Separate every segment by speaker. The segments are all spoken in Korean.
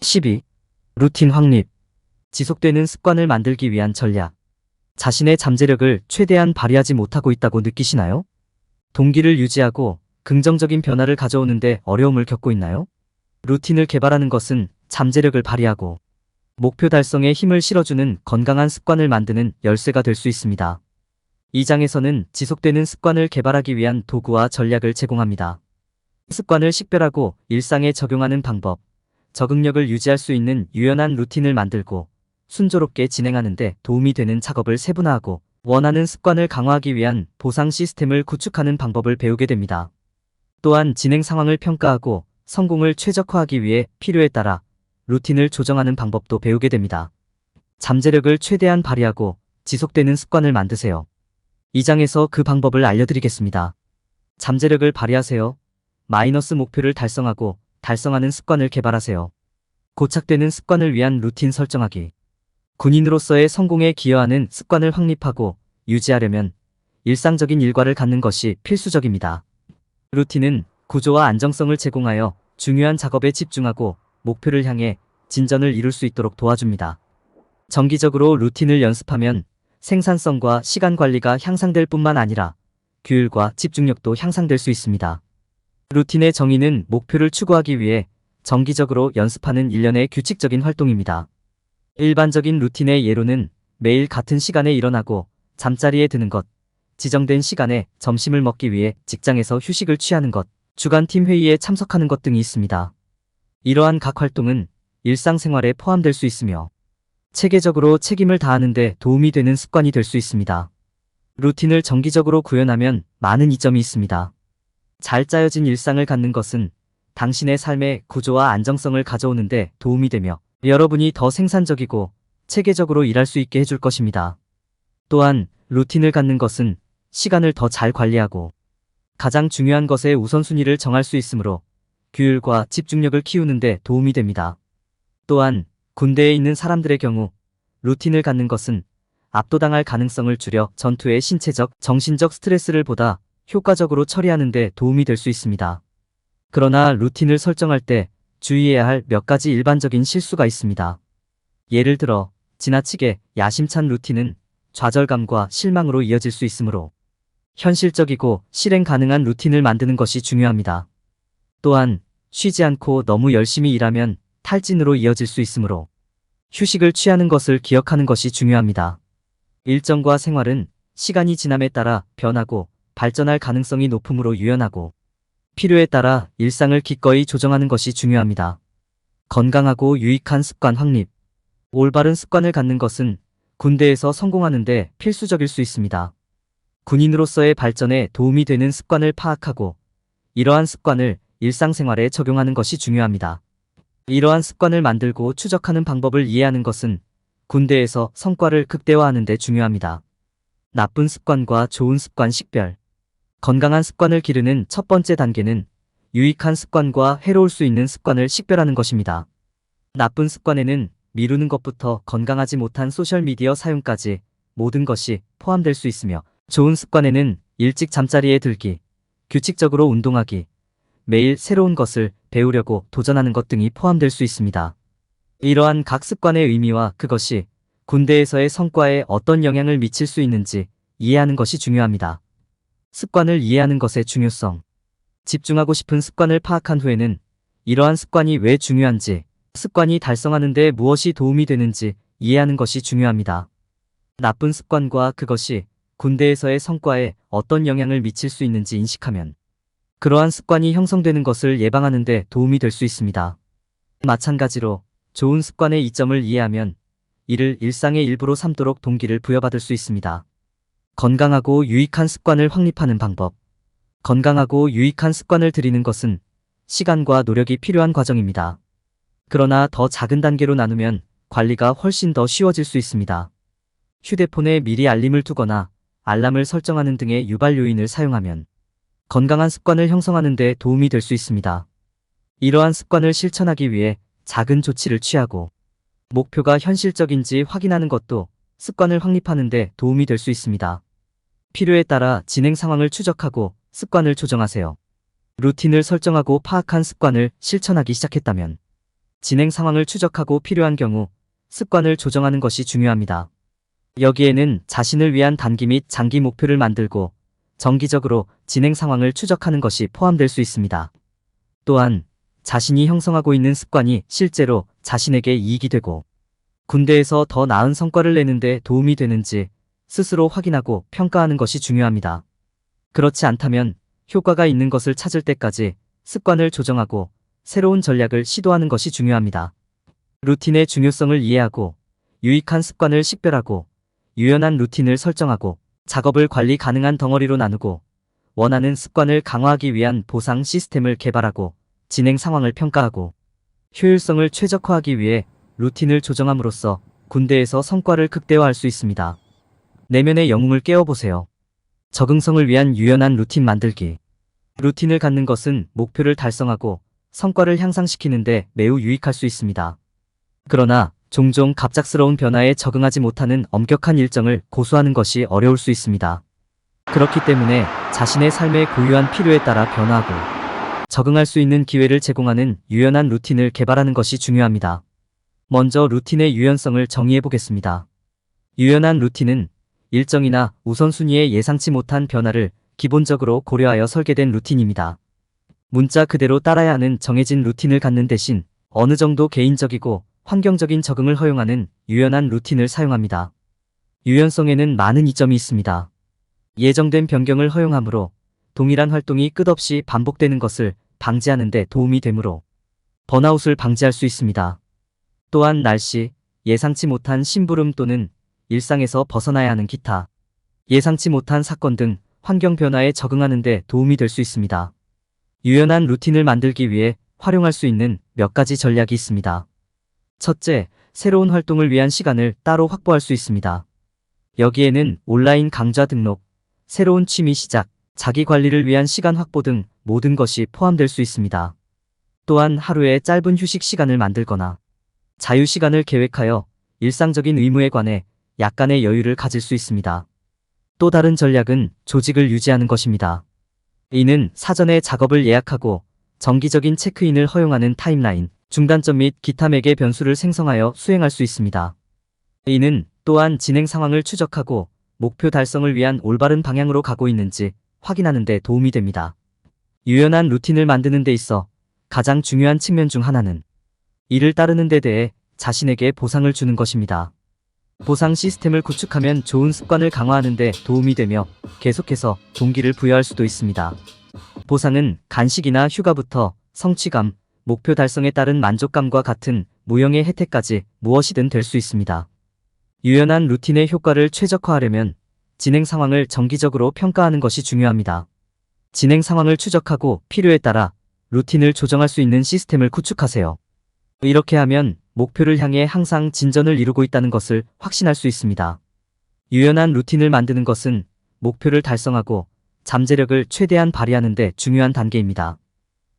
Speaker 1: 12. 루틴 확립. 지속되는 습관을 만들기 위한 전략. 자신의 잠재력을 최대한 발휘하지 못하고 있다고 느끼시나요? 동기를 유지하고 긍정적인 변화를 가져오는데 어려움을 겪고 있나요? 루틴을 개발하는 것은 잠재력을 발휘하고 목표 달성에 힘을 실어주는 건강한 습관을 만드는 열쇠가 될 수 있습니다. 이 장에서는 지속되는 습관을 개발하기 위한 도구와 전략을 제공합니다. 습관을 식별하고 일상에 적용하는 방법, 적응력을 유지할 수 있는 유연한 루틴을 만들고 순조롭게 진행하는 데 도움이 되는 작업을 세분화하고 원하는 습관을 강화하기 위한 보상 시스템을 구축하는 방법을 배우게 됩니다. 또한 진행 상황을 평가하고 성공을 최적화하기 위해 필요에 따라 루틴을 조정하는 방법도 배우게 됩니다. 잠재력을 최대한 발휘하고 지속되는 습관을 만드세요. 이 장에서 그 방법을 알려드리겠습니다. 잠재력을 발휘하세요. 마이너스 목표를 달성하고 달성하는 습관을 개발하세요. 고착되는 습관을 위한 루틴 설정하기. 군인으로서의 성공에 기여하는 습관을 확립하고 유지하려면 일상적인 일과를 갖는 것이 필수적입니다. 루틴은 구조와 안정성을 제공하여 중요한 작업에 집중하고 목표를 향해 진전을 이룰 수 있도록 도와줍니다. 정기적으로 루틴을 연습하면 생산성과 시간 관리가 향상될 뿐만 아니라 규율과 집중력도 향상될 수 있습니다. 루틴의 정의는 목표를 추구하기 위해 정기적으로 연습하는 일련의 규칙적인 활동입니다. 일반적인 루틴의 예로는 매일 같은 시간에 일어나고 잠자리에 드는 것, 지정된 시간에 점심을 먹기 위해 직장에서 휴식을 취하는 것, 주간 팀 회의에 참석하는 것 등이 있습니다. 이러한 각 활동은 일상생활에 포함될 수 있으며 체계적으로 책임을 다하는 데 도움이 되는 습관이 될 수 있습니다. 루틴을 정기적으로 구현하면 많은 이점이 있습니다. 잘 짜여진 일상을 갖는 것은 당신의 삶의 구조와 안정성을 가져오는 데 도움이 되며 여러분이 더 생산적이고 체계적으로 일할 수 있게 해줄 것입니다. 또한 루틴을 갖는 것은 시간을 더 잘 관리하고 가장 중요한 것의 우선순위를 정할 수 있으므로 규율과 집중력을 키우는 데 도움이 됩니다. 또한 군대에 있는 사람들의 경우 루틴을 갖는 것은 압도당할 가능성을 줄여 전투의 신체적, 정신적 스트레스를 보다 효과적으로 처리하는 데 도움이 될 수 있습니다. 그러나 루틴을 설정할 때 주의해야 할 몇 가지 일반적인 실수가 있습니다. 예를 들어 지나치게 야심찬 루틴은 좌절감과 실망으로 이어질 수 있으므로 현실적이고 실행 가능한 루틴을 만드는 것이 중요합니다. 또한 쉬지 않고 너무 열심히 일하면 탈진으로 이어질 수 있으므로 휴식을 취하는 것을 기억하는 것이 중요합니다. 일정과 생활은 시간이 지남에 따라 변하고 발전할 가능성이 높으므로 유연하고 필요에 따라 일상을 기꺼이 조정하는 것이 중요합니다. 건강하고 유익한 습관 확립. 올바른 습관을 갖는 것은 군대에서 성공하는 데 필수적일 수 있습니다. 군인으로서의 발전에 도움이 되는 습관을 파악하고 이러한 습관을 일상생활에 적용하는 것이 중요합니다. 이러한 습관을 만들고 추적하는 방법을 이해하는 것은 군대에서 성과를 극대화하는 데 중요합니다. 나쁜 습관과 좋은 습관 식별. 건강한 습관을 기르는 첫 번째 단계는 유익한 습관과 해로울 수 있는 습관을 식별하는 것입니다. 나쁜 습관에는 미루는 것부터 건강하지 못한 소셜미디어 사용까지 모든 것이 포함될 수 있으며 좋은 습관에는 일찍 잠자리에 들기, 규칙적으로 운동하기, 매일 새로운 것을 배우려고 도전하는 것 등이 포함될 수 있습니다. 이러한 각 습관의 의미와 그것이 군대에서의 성과에 어떤 영향을 미칠 수 있는지 이해하는 것이 중요합니다. 습관을 이해하는 것의 중요성. 집중하고 싶은 습관을 파악한 후에는 이러한 습관이 왜 중요한지, 습관이 달성하는 데 무엇이 도움이 되는지 이해하는 것이 중요합니다. 나쁜 습관과 그것이 군대에서의 성과에 어떤 영향을 미칠 수 있는지 인식하면 그러한 습관이 형성되는 것을 예방하는 데 도움이 될 수 있습니다. 마찬가지로 좋은 습관의 이점을 이해하면 이를 일상의 일부로 삼도록 동기를 부여받을 수 있습니다. 건강하고 유익한 습관을 확립하는 방법. 건강하고 유익한 습관을 들이는 것은 시간과 노력이 필요한 과정입니다. 그러나 더 작은 단계로 나누면 관리가 훨씬 더 쉬워질 수 있습니다. 휴대폰에 미리 알림을 두거나 알람을 설정하는 등의 유발 요인을 사용하면 건강한 습관을 형성하는 데 도움이 될 수 있습니다. 이러한 습관을 실천하기 위해 작은 조치를 취하고 목표가 현실적인지 확인하는 것도 습관을 확립하는 데 도움이 될 수 있습니다. 필요에 따라 진행 상황을 추적하고 습관을 조정하세요. 루틴을 설정하고 파악한 습관을 실천하기 시작했다면 진행 상황을 추적하고 필요한 경우 습관을 조정하는 것이 중요합니다. 여기에는 자신을 위한 단기 및 장기 목표를 만들고 정기적으로 진행 상황을 추적하는 것이 포함될 수 있습니다. 또한 자신이 형성하고 있는 습관이 실제로 자신에게 이익이 되고 군대에서 더 나은 성과를 내는데 도움이 되는지 스스로 확인하고 평가하는 것이 중요합니다. 그렇지 않다면 효과가 있는 것을 찾을 때까지 습관을 조정하고 새로운 전략을 시도하는 것이 중요합니다. 루틴의 중요성을 이해하고 유익한 습관을 식별하고 유연한 루틴을 설정하고 작업을 관리 가능한 덩어리로 나누고 원하는 습관을 강화하기 위한 보상 시스템을 개발하고 진행 상황을 평가하고 효율성을 최적화하기 위해 루틴을 조정함으로써 군대에서 성과를 극대화할 수 있습니다. 내면의 영웅을 깨워보세요. 적응성을 위한 유연한 루틴 만들기. 루틴을 갖는 것은 목표를 달성하고 성과를 향상시키는데 매우 유익할 수 있습니다. 그러나 종종 갑작스러운 변화에 적응하지 못하는 엄격한 일정을 고수하는 것이 어려울 수 있습니다. 그렇기 때문에 자신의 삶의 고유한 필요에 따라 변화하고 적응할 수 있는 기회를 제공하는 유연한 루틴을 개발하는 것이 중요합니다. 먼저 루틴의 유연성을 정의해 보겠습니다. 유연한 루틴은 일정이나 우선순위의 예상치 못한 변화를 기본적으로 고려하여 설계된 루틴입니다. 문자 그대로 따라야 하는 정해진 루틴을 갖는 대신 어느 정도 개인적이고 환경적인 적응을 허용하는 유연한 루틴을 사용합니다. 유연성에는 많은 이점이 있습니다. 예정된 변경을 허용하므로 동일한 활동이 끝없이 반복되는 것을 방지하는 데 도움이 되므로 번아웃을 방지할 수 있습니다. 또한 날씨, 예상치 못한 심부름 또는 일상에서 벗어나야 하는 기타, 예상치 못한 사건 등 환경 변화에 적응하는 데 도움이 될 수 있습니다. 유연한 루틴을 만들기 위해 활용할 수 있는 몇 가지 전략이 있습니다. 첫째, 새로운 활동을 위한 시간을 따로 확보할 수 있습니다. 여기에는 온라인 강좌 등록, 새로운 취미 시작, 자기 관리를 위한 시간 확보 등 모든 것이 포함될 수 있습니다. 또한 하루에 짧은 휴식 시간을 만들거나 자유 시간을 계획하여 일상적인 의무에 관해 약간의 여유를 가질 수 있습니다. 또 다른 전략은 조직을 유지하는 것입니다. 이는 사전에 작업을 예약하고 정기적인 체크인을 허용하는 타임라인, 중단점 및 기타 매개 변수를 생성하여 수행할 수 있습니다. 이는 또한 진행 상황을 추적하고 목표 달성을 위한 올바른 방향으로 가고 있는지 확인하는 데 도움이 됩니다. 유연한 루틴을 만드는 데 있어 가장 중요한 측면 중 하나는 이를 따르는 데 대해 자신에게 보상을 주는 것입니다. 보상 시스템을 구축하면 좋은 습관을 강화하는 데 도움이 되며 계속해서 동기를 부여할 수도 있습니다. 보상은 간식이나 휴가부터 성취감, 목표 달성에 따른 만족감과 같은 무형의 혜택까지 무엇이든 될 수 있습니다. 유연한 루틴의 효과를 최적화하려면 진행 상황을 정기적으로 평가하는 것이 중요합니다. 진행 상황을 추적하고 필요에 따라 루틴을 조정할 수 있는 시스템을 구축하세요. 이렇게 하면 목표를 향해 항상 진전을 이루고 있다는 것을 확신할 수 있습니다. 유연한 루틴을 만드는 것은 목표를 달성하고 잠재력을 최대한 발휘하는 데 중요한 단계입니다.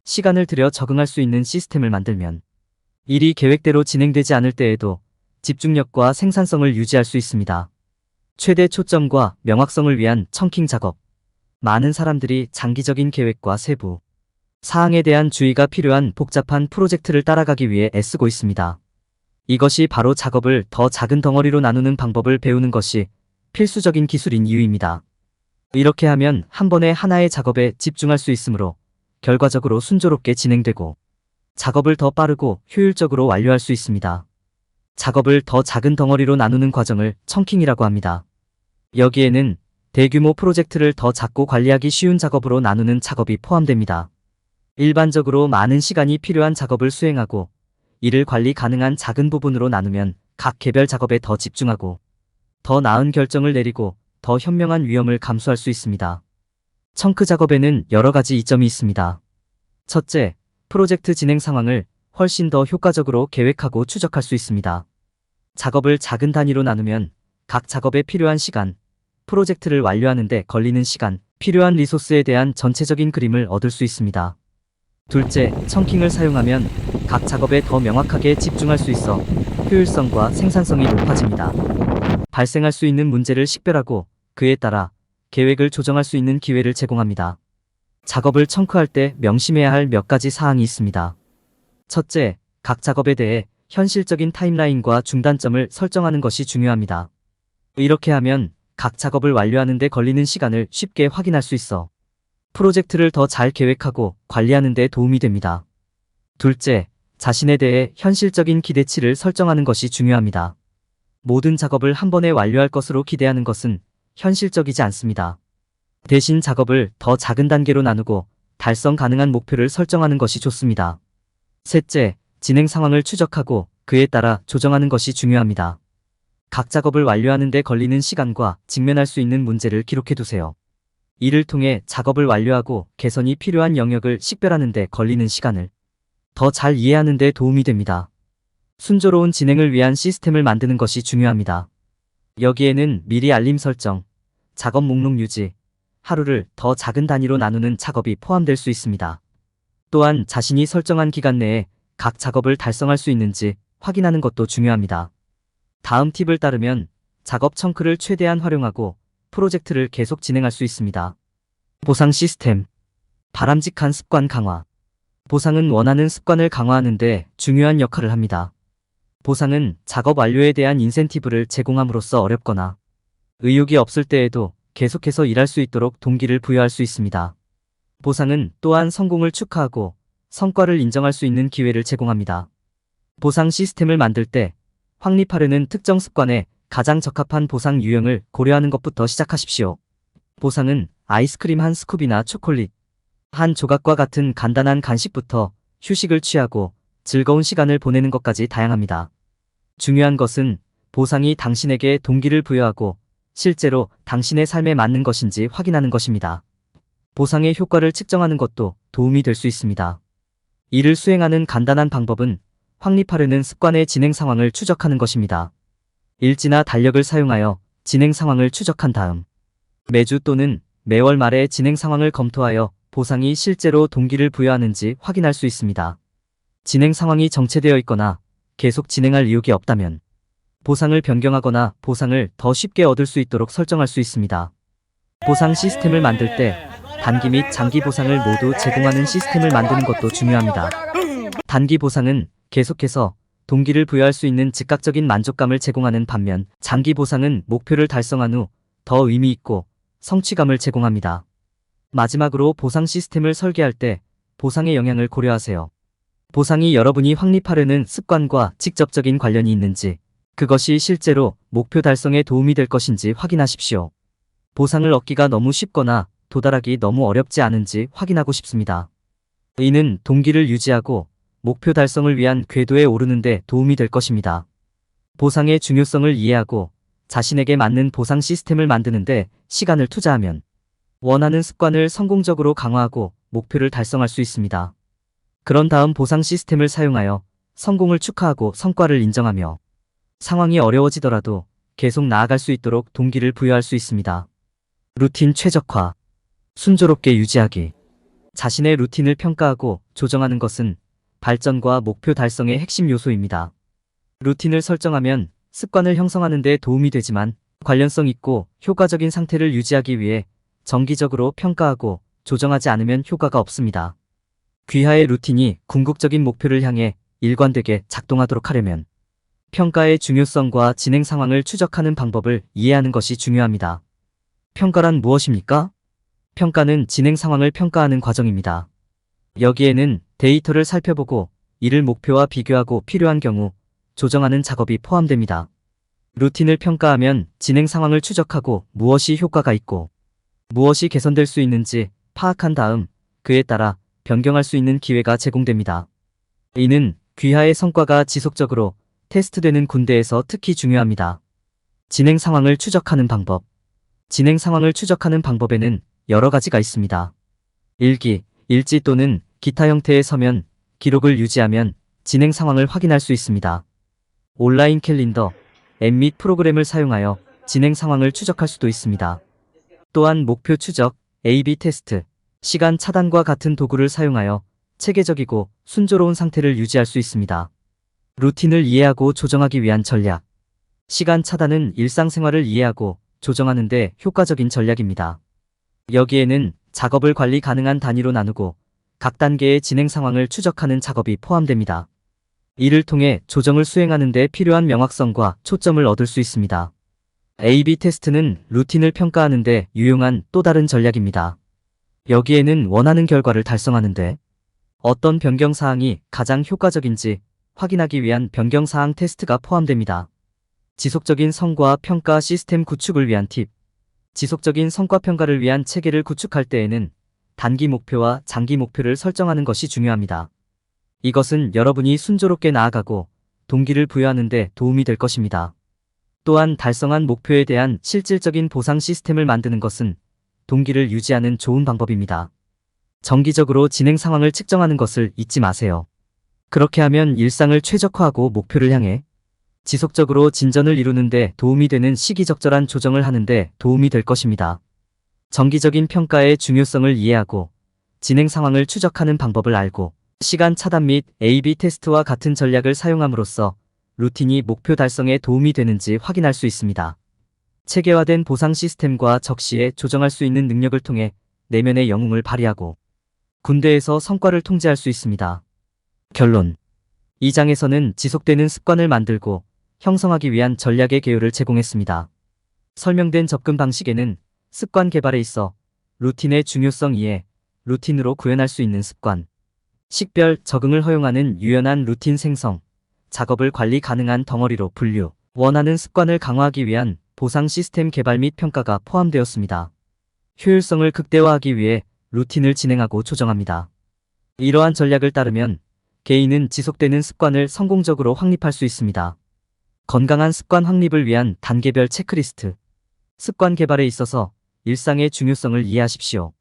Speaker 1: 시간을 들여 적응할 수 있는 시스템을 만들면 일이 계획대로 진행되지 않을 때에도 집중력과 생산성을 유지할 수 있습니다. 최대 초점과 명확성을 위한 청킹 작업. 많은 사람들이 장기적인 계획과 세부 사항에 대한 주의가 필요한 복잡한 프로젝트를 따라가기 위해 애쓰고 있습니다. 이것이 바로 작업을 더 작은 덩어리로 나누는 방법을 배우는 것이 필수적인 기술인 이유입니다. 이렇게 하면 한 번에 하나의 작업에 집중할 수 있으므로 결과적으로 순조롭게 진행되고 작업을 더 빠르고 효율적으로 완료할 수 있습니다. 작업을 더 작은 덩어리로 나누는 과정을 청킹이라고 합니다. 여기에는 대규모 프로젝트를 더 작고 관리하기 쉬운 작업으로 나누는 작업이 포함됩니다. 일반적으로 많은 시간이 필요한 작업을 수행하고 이를 관리 가능한 작은 부분으로 나누면 각 개별 작업에 더 집중하고 더 나은 결정을 내리고 더 현명한 위험을 감수할 수 있습니다. 청크 작업에는 여러 가지 이점이 있습니다. 첫째, 프로젝트 진행 상황을 훨씬 더 효과적으로 계획하고 추적할 수 있습니다. 작업을 작은 단위로 나누면 각 작업에 필요한 시간, 프로젝트를 완료하는 데 걸리는 시간, 필요한 리소스에 대한 전체적인 그림을 얻을 수 있습니다. 둘째, 청킹을 사용하면 각 작업에 더 명확하게 집중할 수 있어 효율성과 생산성이 높아집니다. 발생할 수 있는 문제를 식별하고 그에 따라 계획을 조정할 수 있는 기회를 제공합니다. 작업을 청크할 때 명심해야 할 몇 가지 사항이 있습니다. 첫째, 각 작업에 대해 현실적인 타임라인과 중단점을 설정하는 것이 중요합니다. 이렇게 하면 각 작업을 완료하는 데 걸리는 시간을 쉽게 확인할 수 있어 프로젝트를 더 잘 계획하고 관리하는 데 도움이 됩니다. 둘째, 자신에 대해 현실적인 기대치를 설정하는 것이 중요합니다. 모든 작업을 한 번에 완료할 것으로 기대하는 것은 현실적이지 않습니다. 대신 작업을 더 작은 단계로 나누고 달성 가능한 목표를 설정하는 것이 좋습니다. 셋째, 진행 상황을 추적하고 그에 따라 조정하는 것이 중요합니다. 각 작업을 완료하는 데 걸리는 시간과 직면할 수 있는 문제를 기록해 두세요. 이를 통해 작업을 완료하고 개선이 필요한 영역을 식별하는 데 걸리는 시간을 더 잘 이해하는 데 도움이 됩니다. 순조로운 진행을 위한 시스템을 만드는 것이 중요합니다. 여기에는 미리 알림 설정, 작업 목록 유지, 하루를 더 작은 단위로 나누는 작업이 포함될 수 있습니다. 또한 자신이 설정한 기간 내에 각 작업을 달성할 수 있는지 확인하는 것도 중요합니다. 다음 팁을 따르면 작업 청크를 최대한 활용하고 프로젝트를 계속 진행할 수 있습니다. 보상 시스템, 바람직한 습관 강화. 보상은 원하는 습관을 강화하는 데 중요한 역할을 합니다. 보상은 작업 완료에 대한 인센티브를 제공함으로써 어렵거나 의욕이 없을 때에도 계속해서 일할 수 있도록 동기를 부여할 수 있습니다. 보상은 또한 성공을 축하하고 성과를 인정할 수 있는 기회를 제공합니다. 보상 시스템을 만들 때 확립하려는 특정 습관에 가장 적합한 보상 유형을 고려하는 것부터 시작하십시오. 보상은 아이스크림 한 스쿱이나 초콜릿 한 조각과 같은 간단한 간식부터 휴식을 취하고 즐거운 시간을 보내는 것까지 다양합니다. 중요한 것은 보상이 당신에게 동기를 부여하고 실제로 당신의 삶에 맞는 것인지 확인하는 것입니다. 보상의 효과를 측정하는 것도 도움이 될 수 있습니다. 이를 수행하는 간단한 방법은 확립하려는 습관의 진행 상황을 추적하는 것입니다. 일지나 달력을 사용하여 진행 상황을 추적한 다음 매주 또는 매월 말에 진행 상황을 검토하여 보상이 실제로 동기를 부여하는지 확인할 수 있습니다. 진행 상황이 정체되어 있거나 계속 진행할 의욕이 없다면 보상을 변경하거나 보상을 더 쉽게 얻을 수 있도록 설정할 수 있습니다. 보상 시스템을 만들 때 단기 및 장기 보상을 모두 제공하는 시스템을 만드는 것도 중요합니다. 단기 보상은 계속해서 동기를 부여할 수 있는 즉각적인 만족감을 제공하는 반면 장기 보상은 목표를 달성한 후 더 의미 있고 성취감을 제공합니다. 마지막으로 보상 시스템을 설계할 때 보상의 영향을 고려하세요. 보상이 여러분이 확립하려는 습관과 직접적인 관련이 있는지, 그것이 실제로 목표 달성에 도움이 될 것인지 확인하십시오. 보상을 얻기가 너무 쉽거나 도달하기 너무 어렵지 않은지 확인하고 싶습니다. 이는 동기를 유지하고 목표 달성을 위한 궤도에 오르는 데 도움이 될 것입니다. 보상의 중요성을 이해하고 자신에게 맞는 보상 시스템을 만드는데 시간을 투자하면 원하는 습관을 성공적으로 강화하고 목표를 달성할 수 있습니다. 그런 다음 보상 시스템을 사용하여 성공을 축하하고 성과를 인정하며 상황이 어려워지더라도 계속 나아갈 수 있도록 동기를 부여할 수 있습니다. 루틴 최적화, 순조롭게 유지하기. 자신의 루틴을 평가하고 조정하는 것은 발전과 목표 달성의 핵심 요소입니다. 루틴을 설정하면 습관을 형성하는 데 도움이 되지만 관련성 있고 효과적인 상태를 유지하기 위해 정기적으로 평가하고 조정하지 않으면 효과가 없습니다. 귀하의 루틴이 궁극적인 목표를 향해 일관되게 작동하도록 하려면 평가의 중요성과 진행 상황을 추적하는 방법을 이해하는 것이 중요합니다. 평가란 무엇입니까? 평가는 진행 상황을 평가하는 과정입니다. 여기에는 데이터를 살펴보고 이를 목표와 비교하고 필요한 경우 조정하는 작업이 포함됩니다. 루틴을 평가하면 진행 상황을 추적하고 무엇이 효과가 있고 무엇이 개선될 수 있는지 파악한 다음 그에 따라 변경할 수 있는 기회가 제공됩니다. 이는 귀하의 성과가 지속적으로 테스트되는 군대에서 특히 중요합니다. 진행 상황을 추적하는 방법. 진행 상황을 추적하는 방법에는 여러 가지가 있습니다. 일기, 일지 또는 기타 형태의 서면, 기록을 유지하면 진행 상황을 확인할 수 있습니다. 온라인 캘린더, 앱 및 프로그램을 사용하여 진행 상황을 추적할 수도 있습니다. 또한 목표 추적, A/B 테스트, 시간 차단과 같은 도구를 사용하여 체계적이고 순조로운 상태를 유지할 수 있습니다. 루틴을 이해하고 조정하기 위한 전략. 시간 차단은 일상생활을 이해하고 조정하는 데 효과적인 전략입니다. 여기에는 작업을 관리 가능한 단위로 나누고 각 단계의 진행 상황을 추적하는 작업이 포함됩니다. 이를 통해 조정을 수행하는 데 필요한 명확성과 초점을 얻을 수 있습니다. A/B 테스트는 루틴을 평가하는 데 유용한 또 다른 전략입니다. 여기에는 원하는 결과를 달성하는데 어떤 변경사항이 가장 효과적인지 확인하기 위한 변경사항 테스트가 포함됩니다. 지속적인 성과 평가 시스템 구축을 위한 팁. 지속적인 성과 평가를 위한 체계를 구축할 때에는 단기 목표와 장기 목표를 설정하는 것이 중요합니다. 이것은 여러분이 순조롭게 나아가고 동기를 부여하는 데 도움이 될 것입니다. 또한 달성한 목표에 대한 실질적인 보상 시스템을 만드는 것은 동기를 유지하는 좋은 방법입니다. 정기적으로 진행 상황을 측정하는 것을 잊지 마세요. 그렇게 하면 일상을 최적화하고 목표를 향해 지속적으로 진전을 이루는 데 도움이 되는 시기적절한 조정을 하는 데 도움이 될 것입니다. 정기적인 평가의 중요성을 이해하고 진행 상황을 추적하는 방법을 알고 시간 차단 및 A/B 테스트와 같은 전략을 사용함으로써 루틴이 목표 달성에 도움이 되는지 확인할 수 있습니다. 체계화된 보상 시스템과 적시에 조정할 수 있는 능력을 통해 내면의 영웅을 발휘하고 군대에서 성과를 통제할 수 있습니다. 결론. 이 장에서는 지속되는 습관을 만들고 형성하기 위한 전략의 개요를 제공했습니다. 설명된 접근 방식에는 습관 개발에 있어 루틴의 중요성 이해, 루틴으로 구현할 수 있는 습관, 식별 적응을 허용하는 유연한 루틴 생성, 작업을 관리 가능한 덩어리로 분류, 원하는 습관을 강화하기 위한 보상 시스템 개발 및 평가가 포함되었습니다. 효율성을 극대화하기 위해 루틴을 진행하고 조정합니다. 이러한 전략을 따르면 개인은 지속되는 습관을 성공적으로 확립할 수 있습니다. 건강한 습관 확립을 위한 단계별 체크리스트. 습관 개발에 있어서 일상의 중요성을 이해하십시오.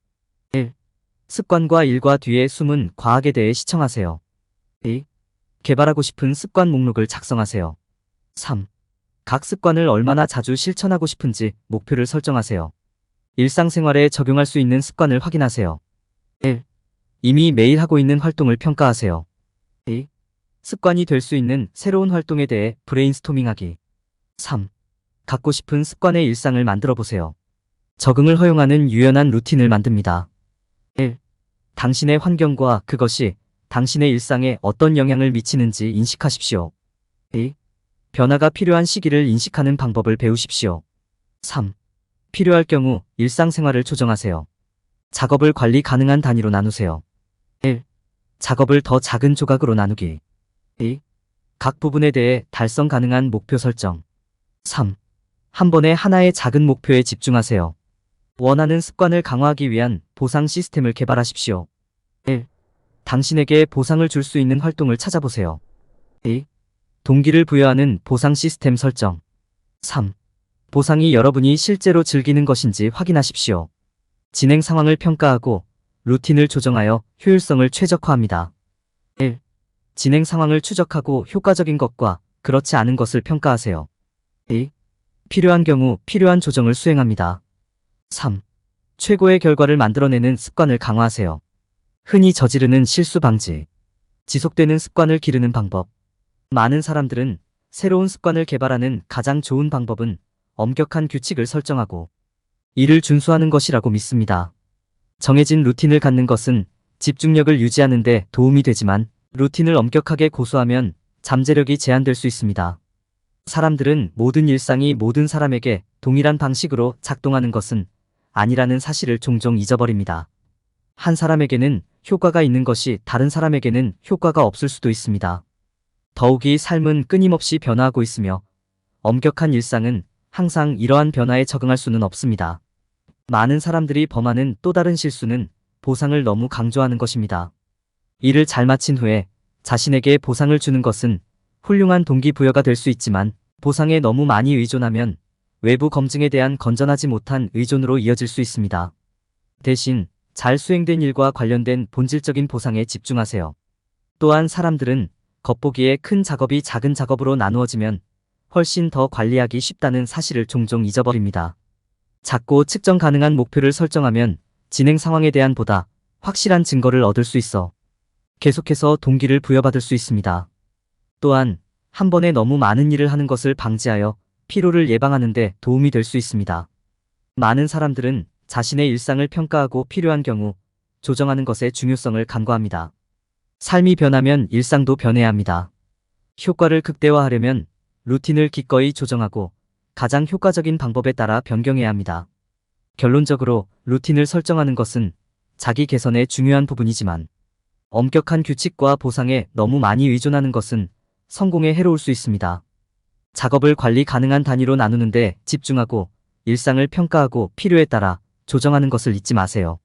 Speaker 1: 1. 습관과 일과 뒤의 숨은 과학에 대해 시청하세요. 2. 개발하고 싶은 습관 목록을 작성하세요. 3. 각 습관을 얼마나 자주 실천하고 싶은지 목표를 설정하세요. 일상생활에 적용할 수 있는 습관을 확인하세요. 1. 이미 매일 하고 있는 활동을 평가하세요. 2. 습관이 될 수 있는 새로운 활동에 대해 브레인스토밍하기. 3. 갖고 싶은 습관의 일상을 만들어 보세요. 적응을 허용하는 유연한 루틴을 만듭니다. 1. 당신의 환경과 그것이 당신의 일상에 어떤 영향을 미치는지 인식하십시오. 2. 변화가 필요한 시기를 인식하는 방법을 배우십시오. 3. 필요할 경우 일상생활을 조정하세요. 작업을 관리 가능한 단위로 나누세요. 1. 작업을 더 작은 조각으로 나누기. 2. 각 부분에 대해 달성 가능한 목표 설정. 3. 한 번에 하나의 작은 목표에 집중하세요. 원하는 습관을 강화하기 위한 보상 시스템을 개발하십시오. 1. 당신에게 보상을 줄 수 있는 활동을 찾아보세요. 2. 동기를 부여하는 보상 시스템 설정. 3. 보상이 여러분이 실제로 즐기는 것인지 확인하십시오. 진행 상황을 평가하고 루틴을 조정하여 효율성을 최적화합니다. 1. 진행 상황을 추적하고 효과적인 것과 그렇지 않은 것을 평가하세요. 2. 필요한 경우 필요한 조정을 수행합니다. 3. 최고의 결과를 만들어내는 습관을 강화하세요. 흔히 저지르는 실수 방지. 지속되는 습관을 기르는 방법. 많은 사람들은 새로운 습관을 개발하는 가장 좋은 방법은 엄격한 규칙을 설정하고 이를 준수하는 것이라고 믿습니다. 정해진 루틴을 갖는 것은 집중력을 유지하는 데 도움이 되지만 루틴을 엄격하게 고수하면 잠재력이 제한될 수 있습니다. 사람들은 모든 일상이 모든 사람에게 동일한 방식으로 작동하는 것은 아니라는 사실을 종종 잊어버립니다. 한 사람에게는 효과가 있는 것이 다른 사람에게는 효과가 없을 수도 있습니다. 더욱이 삶은 끊임없이 변화하고 있으며 엄격한 일상은 항상 이러한 변화에 적응할 수는 없습니다. 많은 사람들이 범하는 또 다른 실수는 보상을 너무 강조하는 것입니다. 일을 잘 마친 후에 자신에게 보상을 주는 것은 훌륭한 동기부여가 될 수 있지만 보상에 너무 많이 의존하면 외부 검증에 대한 건전하지 못한 의존으로 이어질 수 있습니다. 대신 잘 수행된 일과 관련된 본질적인 보상에 집중하세요. 또한 사람들은 겉보기에 큰 작업이 작은 작업으로 나누어지면 훨씬 더 관리하기 쉽다는 사실을 종종 잊어버립니다. 작고 측정 가능한 목표를 설정하면 진행 상황에 대한 보다 확실한 증거를 얻을 수 있어 계속해서 동기를 부여받을 수 있습니다. 또한 한 번에 너무 많은 일을 하는 것을 방지하여 피로를 예방하는 데 도움이 될 수 있습니다. 많은 사람들은 자신의 일상을 평가하고 필요한 경우 조정하는 것의 중요성을 간과합니다. 삶이 변하면 일상도 변해야 합니다. 효과를 극대화하려면 루틴을 기꺼이 조정하고 가장 효과적인 방법에 따라 변경해야 합니다. 결론적으로 루틴을 설정하는 것은 자기 개선에 중요한 부분이지만 엄격한 규칙과 보상에 너무 많이 의존하는 것은 성공에 해로울 수 있습니다. 작업을 관리 가능한 단위로 나누는데 집중하고 일상을 평가하고 필요에 따라 조정하는 것을 잊지 마세요.